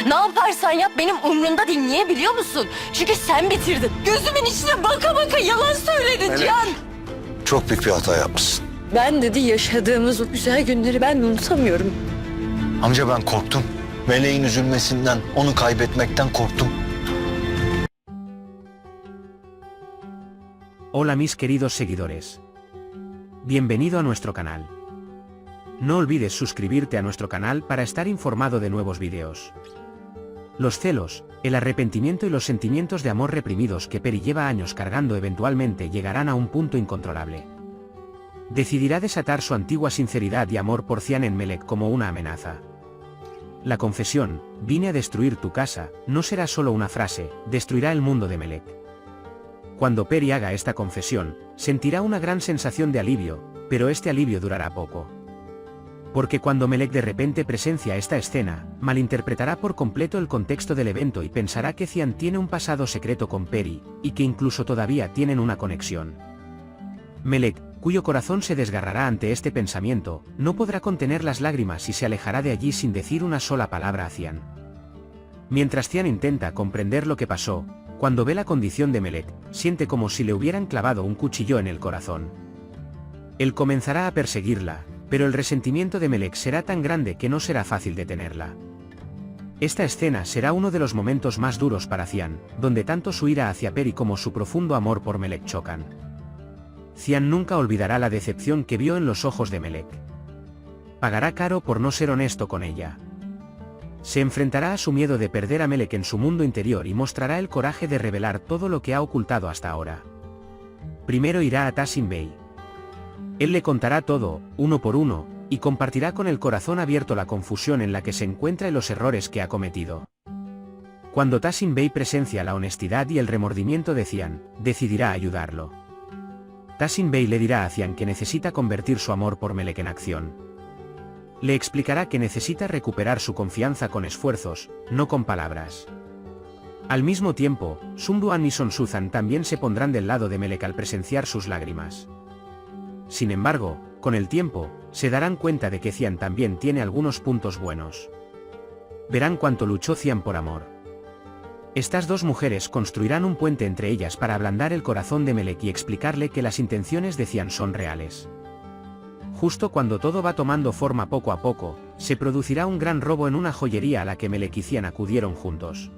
Ne yaparsan yap benim umrumda değil. Niye biliyor musun? Çünkü sen bitirdin. Gözümün içine baka baka yalan söyledin Evet. Cihan. Çok büyük bir hata yapmışsın. Ben dedi yaşadığımız o güzel günleri ben unutamıyorum. Amca ben korktum. Meleğin üzülmesinden, onu kaybetmekten korktum. Hola mis queridos seguidores. Bienvenido a nuestro canal. No olvides suscribirte a nuestro canal para estar informado de nuevos videos. Los celos, el arrepentimiento y los sentimientos de amor reprimidos que Peri lleva años cargando eventualmente llegarán a un punto incontrolable. Decidirá desatar su antigua sinceridad y amor por Cian en Melek como una amenaza. La confesión, vine a destruir tu casa, no será solo una frase, destruirá el mundo de Melek. Cuando Peri haga esta confesión, sentirá una gran sensación de alivio, pero este alivio durará poco. Porque cuando Melek de repente presencia esta escena, malinterpretará por completo el contexto del evento y pensará que Cian tiene un pasado secreto con Peri, y que incluso todavía tienen una conexión. Melek, cuyo corazón se desgarrará ante este pensamiento, no podrá contener las lágrimas y se alejará de allí sin decir una sola palabra a Cian. Mientras Cian intenta comprender lo que pasó, cuando ve la condición de Melek, siente como si le hubieran clavado un cuchillo en el corazón. Él comenzará a perseguirla, pero el resentimiento de Melek será tan grande que no será fácil detenerla. Esta escena será uno de los momentos más duros para Cian, donde tanto su ira hacia Peri como su profundo amor por Melek chocan. Cian nunca olvidará la decepción que vio en los ojos de Melek. Pagará caro por no ser honesto con ella. Se enfrentará a su miedo de perder a Melek en su mundo interior y mostrará el coraje de revelar todo lo que ha ocultado hasta ahora. Primero irá a Tasin Bey. Él le contará todo, uno por uno, y compartirá con el corazón abierto la confusión en la que se encuentra y los errores que ha cometido. Cuando Tasin Bey presencia la honestidad y el remordimiento de Cian, decidirá ayudarlo. Tasin Bey le dirá a Cian que necesita convertir su amor por Melek en acción. Le explicará que necesita recuperar su confianza con esfuerzos, no con palabras. Al mismo tiempo, Sunduan y Sonsuzan también se pondrán del lado de Melek al presenciar sus lágrimas. Sin embargo, con el tiempo, se darán cuenta de que Cian también tiene algunos puntos buenos. Verán cuánto luchó Cian por amor. Estas dos mujeres construirán un puente entre ellas para ablandar el corazón de Melek y explicarle que las intenciones de Cian son reales. Justo cuando todo va tomando forma poco a poco, se producirá un gran robo en una joyería a la que Melek y Cian acudieron juntos.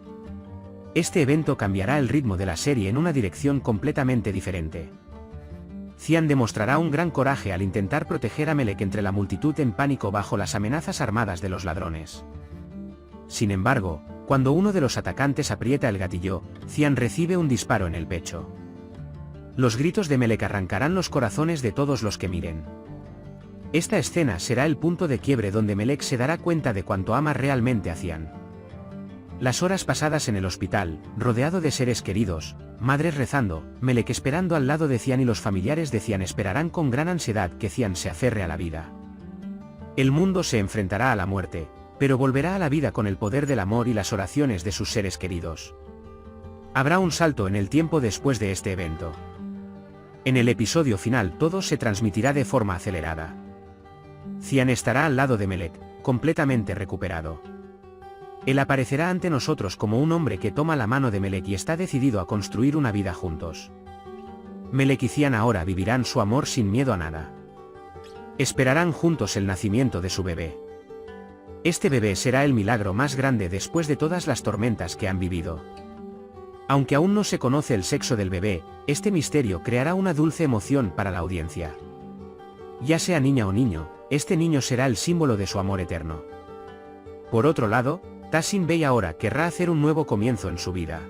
Este evento cambiará el ritmo de la serie en una dirección completamente diferente. Cian demostrará un gran coraje al intentar proteger a Melek entre la multitud en pánico bajo las amenazas armadas de los ladrones. Sin embargo, cuando uno de los atacantes aprieta el gatillo, Cian recibe un disparo en el pecho. Los gritos de Melek arrancarán los corazones de todos los que miren. Esta escena será el punto de quiebre donde Melek se dará cuenta de cuánto ama realmente a Cian. Las horas pasadas en el hospital, rodeado de seres queridos, madres rezando, Melek esperando al lado de Cian y los familiares de Cian esperarán con gran ansiedad que Cian se aferre a la vida. El mundo se enfrentará a la muerte, pero volverá a la vida con el poder del amor y las oraciones de sus seres queridos. Habrá un salto en el tiempo después de este evento. En el episodio final todo se transmitirá de forma acelerada. Cian estará al lado de Melek, completamente recuperado. Él aparecerá ante nosotros como un hombre que toma la mano de Melek y está decidido a construir una vida juntos. Melek y Cian ahora vivirán su amor sin miedo a nada. Esperarán juntos el nacimiento de su bebé. Este bebé será el milagro más grande después de todas las tormentas que han vivido. Aunque aún no se conoce el sexo del bebé, este misterio creará una dulce emoción para la audiencia. Ya sea niña o niño, este niño será el símbolo de su amor eterno. Por otro lado, Tasin Bey ahora querrá hacer un nuevo comienzo en su vida.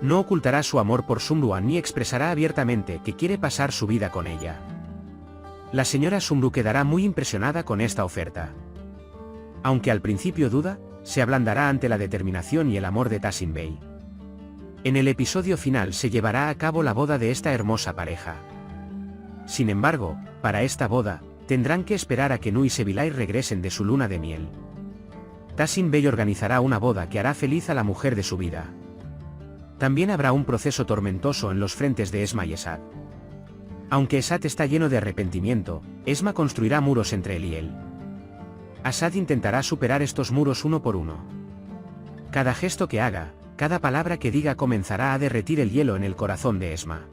No ocultará su amor por Sunduan ni expresará abiertamente que quiere pasar su vida con ella. La señora Sumru quedará muy impresionada con esta oferta. Aunque al principio duda, se ablandará ante la determinación y el amor de Tasin Bey. En el episodio final se llevará a cabo la boda de esta hermosa pareja. Sin embargo, para esta boda, tendrán que esperar a que Nu y Sebilai regresen de su luna de miel. Tasin Bey organizará una boda que hará feliz a la mujer de su vida. También habrá un proceso tormentoso en los frentes de Esma y Esad. Aunque Esad está lleno de arrepentimiento, Esma construirá muros entre él y él. Asad intentará superar estos muros uno por uno. Cada gesto que haga, cada palabra que diga comenzará a derretir el hielo en el corazón de Esma.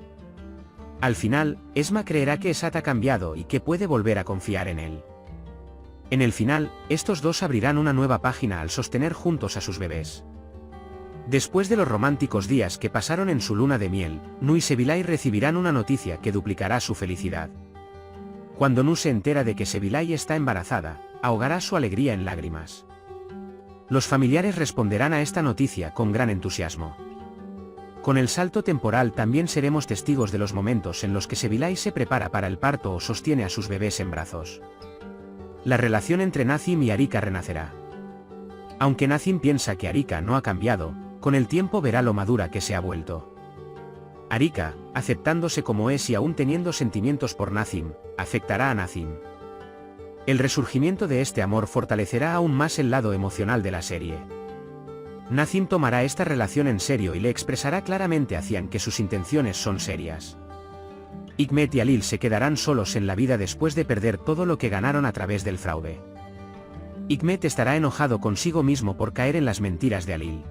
Al final, Esma creerá que Esat ha cambiado y que puede volver a confiar en él. En el final, estos dos abrirán una nueva página al sostener juntos a sus bebés. Después de los románticos días que pasaron en su luna de miel, Nu y Sevilay recibirán una noticia que duplicará su felicidad. Cuando Nu se entera de que Sevilay está embarazada, ahogará su alegría en lágrimas. Los familiares responderán a esta noticia con gran entusiasmo. Con el salto temporal también seremos testigos de los momentos en los que Sevilay se prepara para el parto o sostiene a sus bebés en brazos. La relación entre Nazim y Arika renacerá. Aunque Nazim piensa que Arika no ha cambiado, con el tiempo verá lo madura que se ha vuelto. Arika, aceptándose como es y aún teniendo sentimientos por Nazim, afectará a Nazim. El resurgimiento de este amor fortalecerá aún más el lado emocional de la serie. Nazim tomará esta relación en serio y le expresará claramente a Cian que sus intenciones son serias. Hikmet y Alil se quedarán solos en la vida después de perder todo lo que ganaron a través del fraude. Hikmet estará enojado consigo mismo por caer en las mentiras de Alil.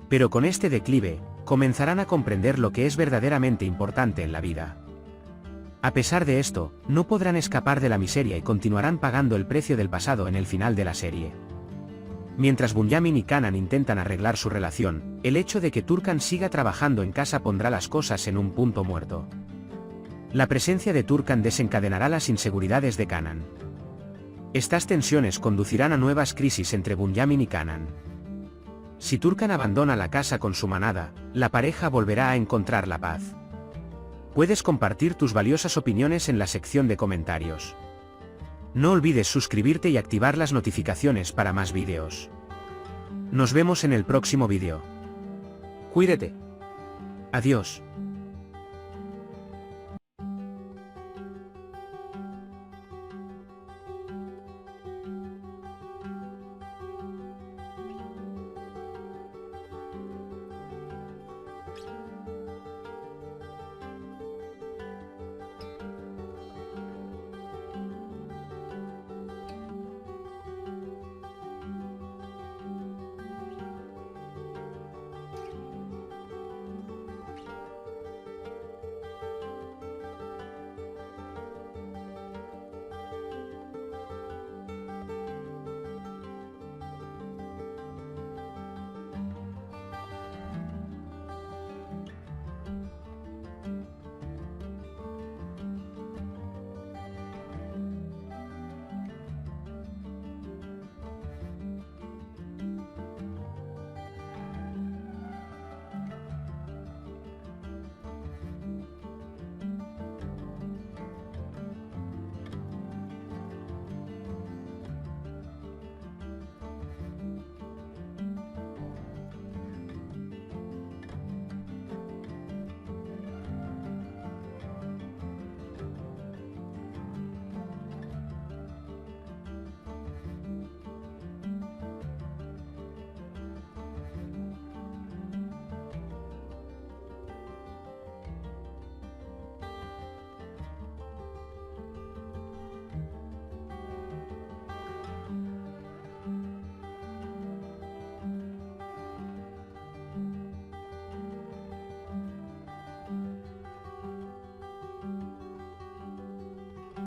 Pero con este declive, comenzarán a comprender lo que es verdaderamente importante en la vida. A pesar de esto, no podrán escapar de la miseria y continuarán pagando el precio del pasado en el final de la serie. Mientras Bunyamin y Kanan intentan arreglar su relación, el hecho de que Turkan siga trabajando en casa pondrá las cosas en un punto muerto. La presencia de Turkan desencadenará las inseguridades de Kanan. Estas tensiones conducirán a nuevas crisis entre Bunyamin y Kanan. Si Turkan abandona la casa con su manada, la pareja volverá a encontrar la paz. Puedes compartir tus valiosas opiniones en la sección de comentarios. No olvides suscribirte y activar las notificaciones para más vídeos. Nos vemos en el próximo vídeo. Cuídate. Adiós.